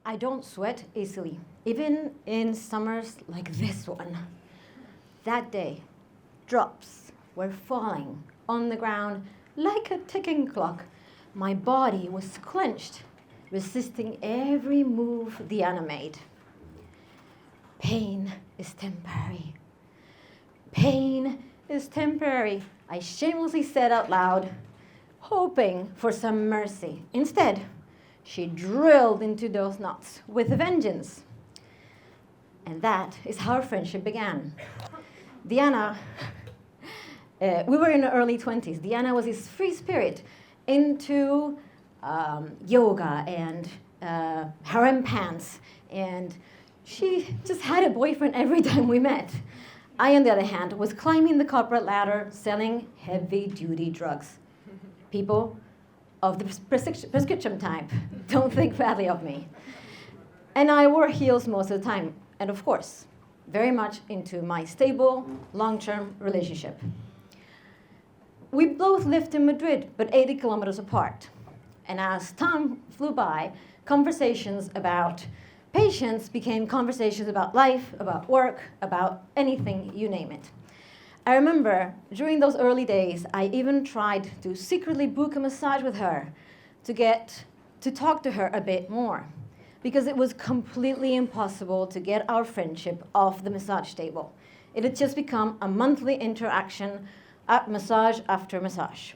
I don't sweat easily, even in summers like this one. That day, drops were falling on the ground like a ticking clock. My body was clenched, resisting every move Diana made. Pain is temporary. Pain is temporary, I shamelessly said out loud, hoping for some mercy. Instead, she drilled into those nuts with a vengeance. And that is how our friendship began. Diana, we were in the early 20s. Diana was this free spirit into yoga and harem pants. And she just had a boyfriend every time we met. I, on the other hand, was climbing the corporate ladder selling heavy-duty drugs. People of the prescription type, don't think badly of me. And I wore heels most of the time, and of course, very much into my stable, long-term relationship. We both lived in Madrid, but 80 kilometers apart. And as time flew by, conversations about patients became conversations about life, about work, about anything, you name it. I remember during those early days, I even tried to secretly book a massage with her to get to talk to her a bit more, because it was completely impossible to get our friendship off the massage table. It had just become a monthly interaction at massage after massage.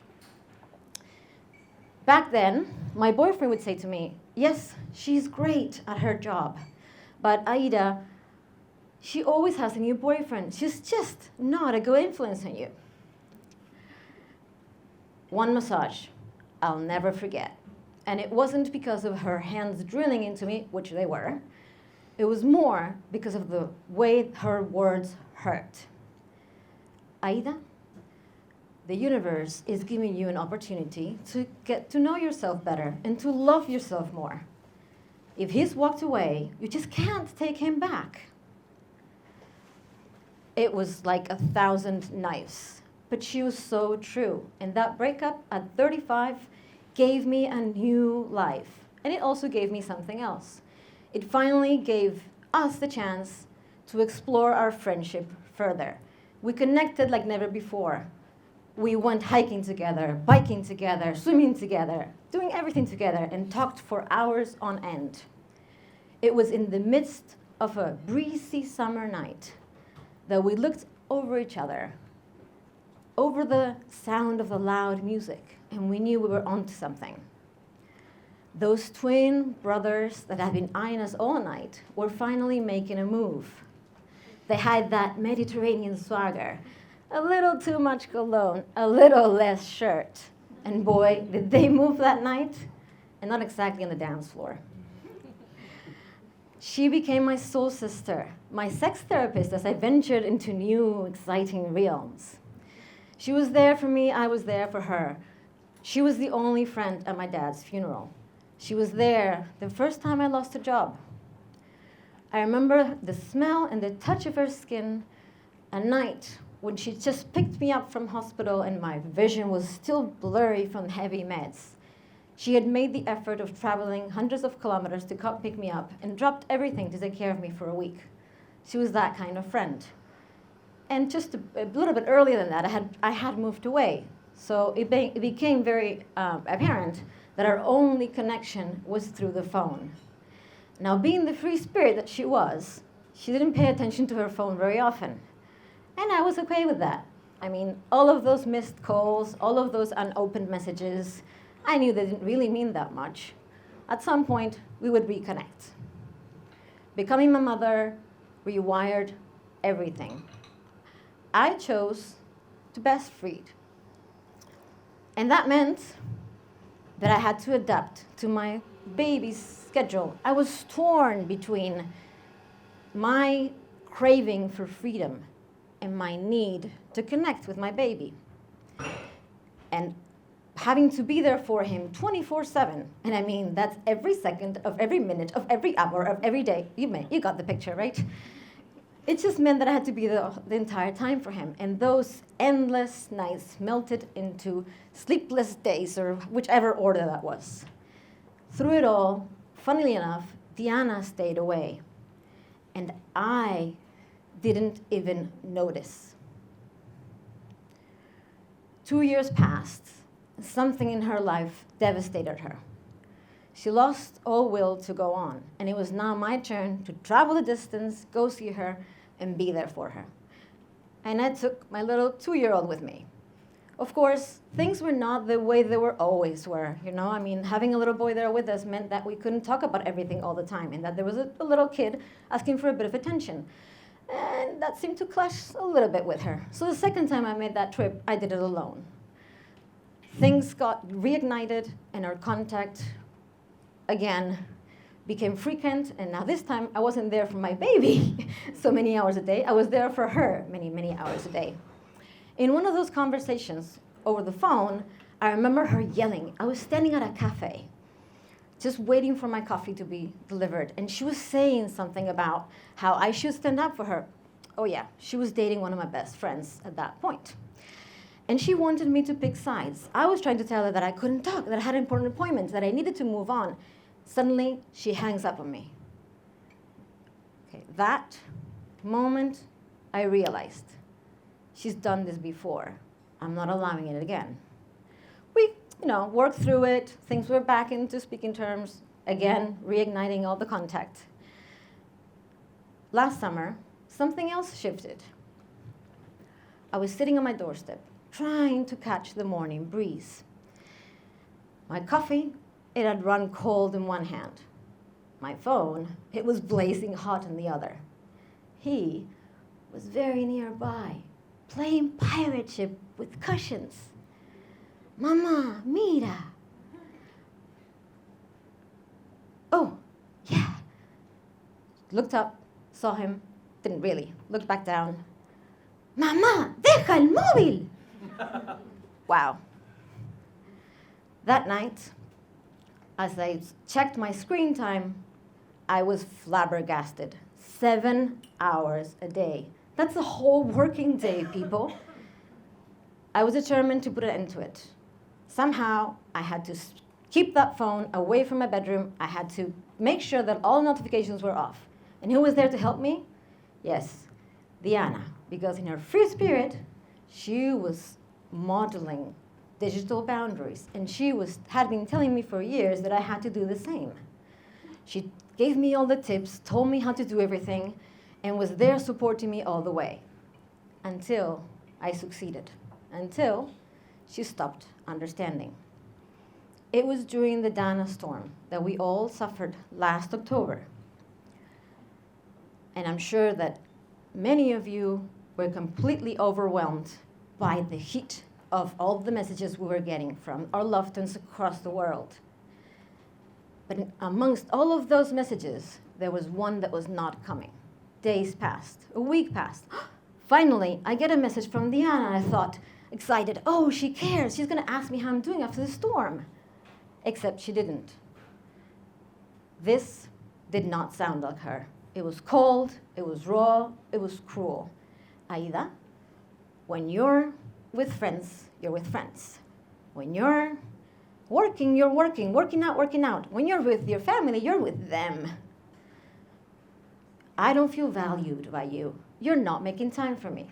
Back then, my boyfriend would say to me, yes, she's great at her job, but Aida, she always has a new boyfriend. She's just not a good influence on you. One massage I'll never forget. And it wasn't because of her hands drilling into me, which they were. It was more because of the way her words hurt. Aida, the universe is giving you an opportunity to get to know yourself better and to love yourself more. If he's walked away, you just can't take him back. It was like 1,000 knives, but she was so true. And that breakup at 35 gave me a new life. And it also gave me something else. It finally gave us the chance to explore our friendship further. We connected like never before. We went hiking together, biking together, swimming together, doing everything together, and talked for hours on end. It was in the midst of a breezy summer night that we looked over each other, over the sound of the loud music, and we knew we were onto something. Those twin brothers that had been eyeing us all night were finally making a move. They had that Mediterranean swagger, a little too much cologne, a little less shirt. And boy, did they move that night, and not exactly on the dance floor. She became my soul sister, my sex therapist as I ventured into new, exciting realms. She was there for me, I was there for her. She was the only friend at my dad's funeral. She was there the first time I lost a job. I remember the smell and the touch of her skin, a night when she just picked me up from hospital and my vision was still blurry from heavy meds. She had made the effort of traveling hundreds of kilometers to come pick me up and dropped everything to take care of me for a week. She was that kind of friend. And just a little bit earlier than that, I had moved away. So it became very apparent that our only connection was through the phone. Now, being the free spirit that she was, she didn't pay attention to her phone very often. And I was okay with that. I mean, all of those missed calls, all of those unopened messages, I knew they didn't really mean that much. At some point, we would reconnect. Becoming my mother rewired everything. I chose to breastfeed. And that meant that I had to adapt to my baby's schedule. I was torn between my craving for freedom and my need to connect with my baby. And having to be there for him 24/7. And I mean, that's every second of every minute of every hour of every day. You got the picture, right? It just meant that I had to be the entire time for him. And those endless nights melted into sleepless days, or whichever order that was. Through it all, funnily enough, Diana stayed away, and I didn't even notice. 2 years passed. Something in her life devastated her. She lost all will to go on, and it was now my turn to travel the distance, go see her, and be there for her. And I took my little 2-year-old with me. Of course, things were not the way they always were. I mean, having a little boy there with us meant that we couldn't talk about everything all the time, and that there was a little kid asking for a bit of attention. And that seemed to clash a little bit with her. So the second time I made that trip, I did it alone. Things got reignited, and our contact, again, became frequent. And now this time, I wasn't there for my baby so many hours a day. I was there for her many, many hours a day. In one of those conversations over the phone, I remember her yelling. I was standing at a cafe, just waiting for my coffee to be delivered. And she was saying something about how I should stand up for her. Oh yeah, she was dating one of my best friends at that point. And she wanted me to pick sides. I was trying to tell her that I couldn't talk, that I had important appointments, that I needed to move on. Suddenly, she hangs up on me. Okay, that moment, I realized, she's done this before. I'm not allowing it again. We, worked through it. Things were back into speaking terms. Again, reigniting all the contact. Last summer, something else shifted. I was sitting on my doorstep, trying to catch the morning breeze. My coffee, it had run cold in one hand. My phone, it was blazing hot in the other. He was very nearby, playing pirate ship with cushions. Mama, mira. Oh, yeah. Looked up, saw him, didn't really. Looked back down. Mamá, deja el móvil. Wow. That night, as I checked my screen time, I was flabbergasted. 7 hours a day. That's a whole working day, people. I was determined to put an end to it. Somehow, I had to keep that phone away from my bedroom. I had to make sure that all notifications were off. And who was there to help me? Yes, Diana. Because in her free spirit, she was modeling digital boundaries. And she had been telling me for years that I had to do the same. She gave me all the tips, told me how to do everything, and was there supporting me all the way. Until I succeeded. Until she stopped understanding. It was during the Dana storm that we all suffered last October. And I'm sure that many of you were completely overwhelmed by the heat of all the messages we were getting from our loved ones across the world. But amongst all of those messages, there was one that was not coming. Days passed, a week passed. Finally, I get a message from Diana, and I thought, excited, oh, she cares. She's going to ask me how I'm doing after the storm. Except she didn't. This did not sound like her. It was cold, it was raw, it was cruel. Aida, when you're with friends, you're with friends. When you're working, you're working. Working out. When you're with your family, you're with them. I don't feel valued by you. You're not making time for me.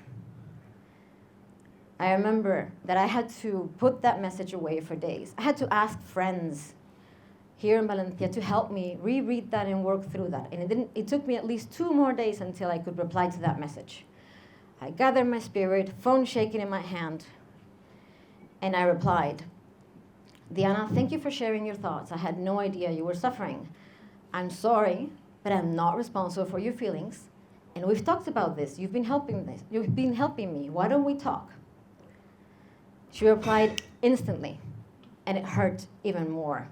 I remember that I had to put that message away for days. I had to ask friends here in Valencia to help me reread that and work through that. And it took me at least 2 more days until I could reply to that message. I gathered my spirit, phone shaking in my hand, and I replied, Diana, thank you for sharing your thoughts. I had no idea you were suffering. I'm sorry, but I'm not responsible for your feelings. And we've talked about this. You've been helping me. Why don't we talk? She replied instantly, and it hurt even more.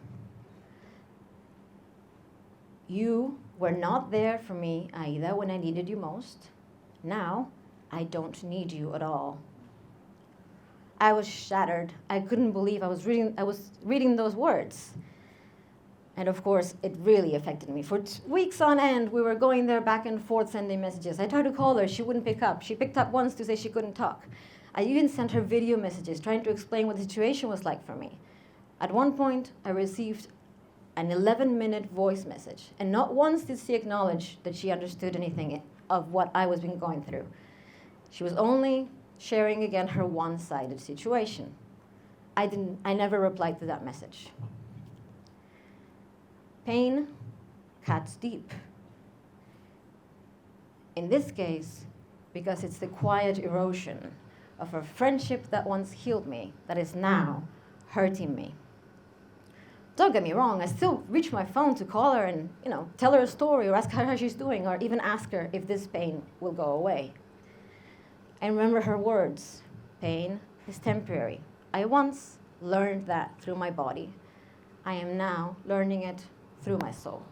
You were not there for me, Aida, when I needed you most. Now, I don't need you at all. I was shattered. I couldn't believe I was reading those words. And of course, it really affected me. For weeks on end, we were going there back and forth sending messages. I tried to call her. She wouldn't pick up. She picked up once to say she couldn't talk. I even sent her video messages trying to explain what the situation was like for me. At one point, I received an 11-minute voice message. And not once did she acknowledge that she understood anything of what I was been going through. She was only sharing again her one-sided situation. I never replied to that message. Pain cuts deep. In this case, because it's the quiet erosion of a friendship that once healed me that is now hurting me. Don't get me wrong, I still reach my phone to call her and, tell her a story or ask her how she's doing or even ask her if this pain will go away. And remember her words, pain is temporary. I once learned that through my body. I am now learning it through my soul.